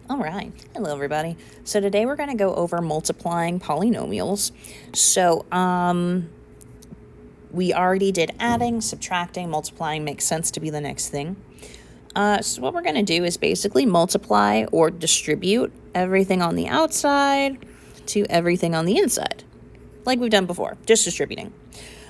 All right. Hello, everybody. So today we're going to go over multiplying polynomials. So, we already did adding, subtracting, multiplying makes sense to be the next thing. So what we're going to do is basically multiply or distribute everything on the outside to everything on the inside, like we've done before, just distributing.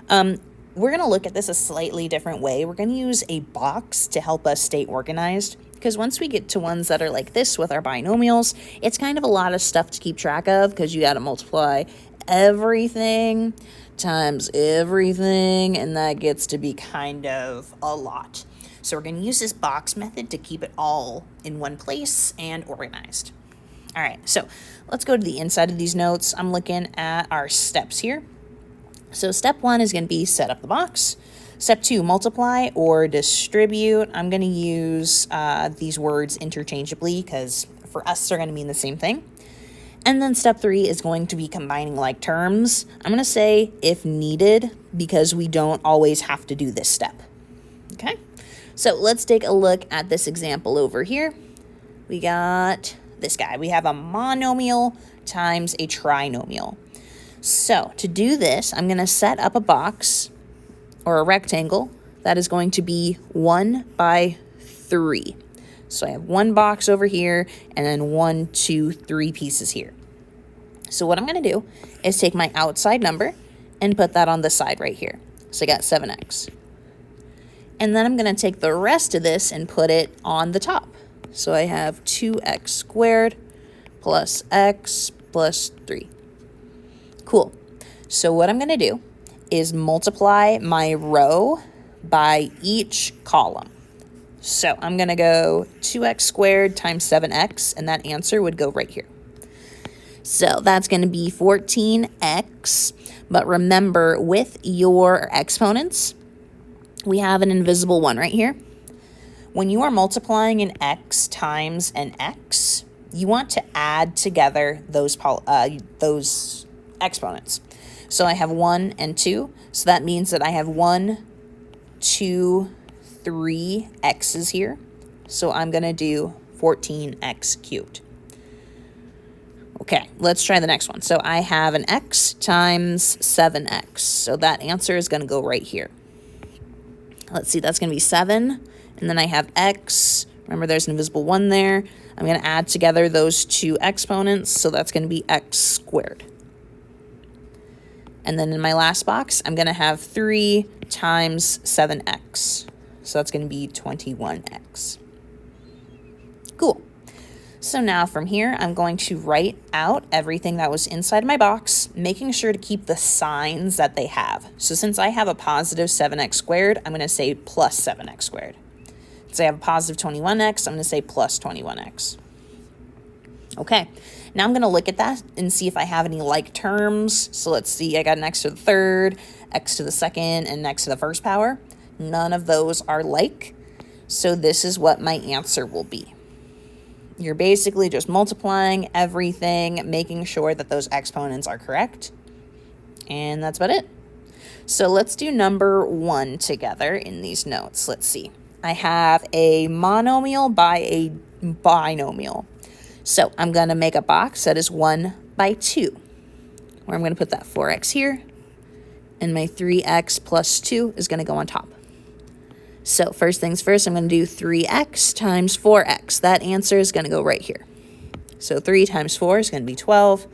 We're going to look at this a slightly different way. We're going to use a box to help us stay organized, because once we get to ones that are like this with our binomials, it's kind of a lot of stuff to keep track of, because you got to multiply everything times everything, and that gets to be kind of a lot. So we're going to use this box method to keep it all in one place and organized. All right, so let's go to the inside of these notes. I'm looking at our steps here. So step 1 is going to be set up the box. Step 2, multiply or distribute. I'm going to use these words interchangeably because for us they're going to mean the same thing. And then step 3 is going to be combining like terms. I'm going to say if needed because we don't always have to do this step. Okay, so let's take a look at this example over here. We got this guy. We have a monomial times a trinomial. So to do this, I'm going to set up a box or a rectangle that is going to be 1 by 3. So I have one box over here and then 1, 2, 3 pieces here. So what I'm going to do is take my outside number and put that on the side right here. So I got 7x. And then I'm going to take the rest of this and put it on the top. So I have 2x squared plus x plus 3. Cool. So what I'm going to do is multiply my row by each column. So I'm going to go 2x squared times 7x, and that answer would go right here. So that's going to be 14x. But remember, with your exponents, we have an invisible one right here. When you are multiplying an x times an x, you want to add together those exponents. So I have 1 and 2, so that means that I have 1, 2, 3 x's here. So I'm going to do 14x cubed. Okay, let's try the next one. So I have an x times 7x, so that answer is going to go right here. Let's see, that's going to be 7, and then I have x. Remember, there's an invisible 1 there. I'm going to add together those two exponents, so that's going to be x squared. And then in my last box, I'm going to have 3 times 7x. So that's going to be 21x. Cool. So now from here, I'm going to write out everything that was inside my box, making sure to keep the signs that they have. So since I have a positive 7x squared, I'm going to say plus 7x squared. Since I have a positive 21x, I'm going to say plus 21x. Okay, now I'm going to look at that and see if I have any like terms. So let's see, I got an x to the third, x to the second, and x to the first power. None of those are like, so this is what my answer will be. You're basically just multiplying everything, making sure that those exponents are correct, and that's about it. So let's do number 1 together in these notes. Let's see. I have a monomial by a binomial. So I'm going to make a box that is 1 by 2, where I'm going to put that 4x here, and my 3x plus 2 is going to go on top. So first things first, I'm going to do 3x times 4x. That answer is going to go right here. So 3 times 4 is going to be 12,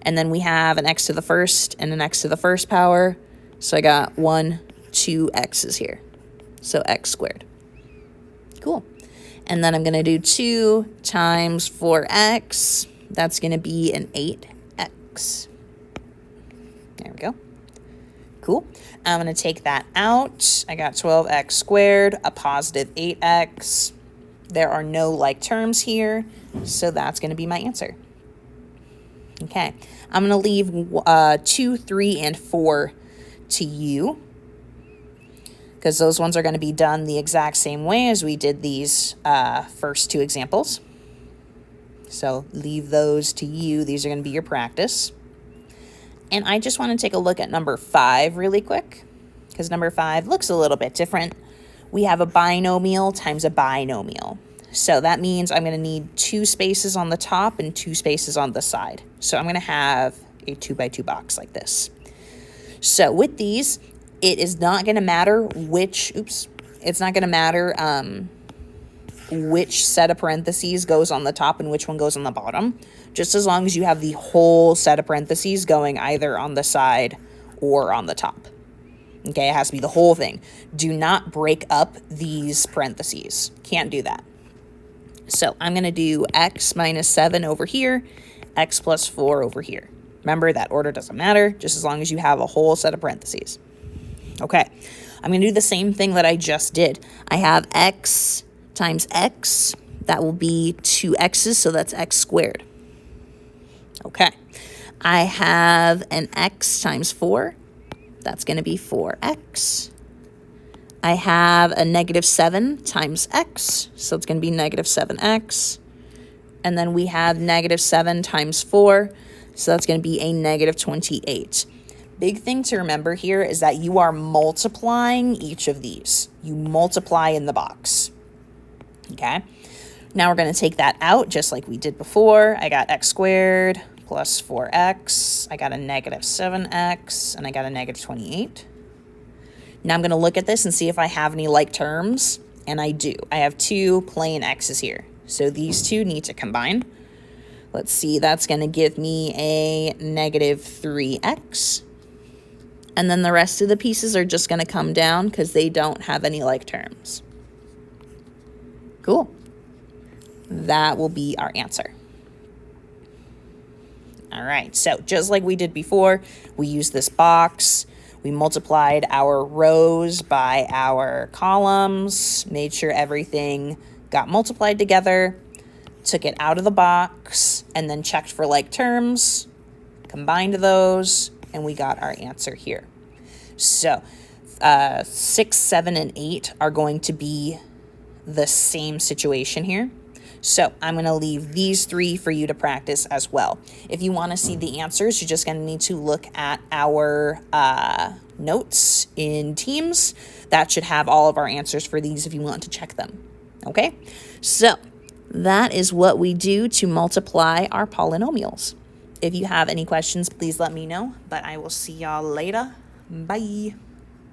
and then we have an x to the first and an x to the first power. So I got 1, 2 x's here. So x squared. Cool. And then I'm going to do 2 times 4x. That's going to be an 8x. There we go. Cool. I'm going to take that out. I got 12x squared, a positive 8x. There are no like terms here, so that's going to be my answer. Okay. I'm going to leave 2, 3, and 4 to you, because those ones are going to be done the exact same way as we did these first 2 examples. So leave those to you. These are going to be your practice. And I just want to take a look at number 5 really quick, because number 5 looks a little bit different. We have a binomial times a binomial. So that means I'm going to need 2 spaces on the top and 2 spaces on the side. So I'm going to have a 2x2 box like this. So with these, it is not going to matter which, it's not going to matter which set of parentheses goes on the top and which one goes on the bottom, just as long as you have the whole set of parentheses going either on the side or on the top. Okay, it has to be the whole thing. Do not break up these parentheses. Can't do that. So I'm going to do x minus 7 over here, x plus 4 over here. Remember, that order doesn't matter, just as long as you have a whole set of parentheses. Okay, I'm going to do the same thing that I just did. I have x times x. That will be 2 x's, so that's x squared. Okay, I have an x times 4. That's going to be 4x. I have a negative 7 times x, so it's going to be negative 7x. And then we have negative 7 times 4, so that's going to be a negative 28. Big thing to remember here is that you are multiplying each of these. You multiply in the box. Okay? Now we're going to take that out just like we did before. I got x squared plus 4x. I got a negative 7x, and I got a negative 28. Now I'm going to look at this and see if I have any like terms, and I do. I have 2 plain x's here. So these 2 need to combine. Let's see, that's going to give me a negative 3x. And then the rest of the pieces are just going to come down because they don't have any like terms. Cool. That will be our answer. All right, so just like we did before, we used this box. We multiplied our rows by our columns, made sure everything got multiplied together, took it out of the box, and then checked for like terms, combined those, and we got our answer here. So 6, 7, and 8 are going to be the same situation here. So I'm going to leave these 3 for you to practice as well. If you want to see the answers, you're just going to need to look at our notes in Teams. That should have all of our answers for these if you want to check them. Okay, so that is what we do to multiply our polynomials. If you have any questions, please let me know, but I will see y'all later. Bye.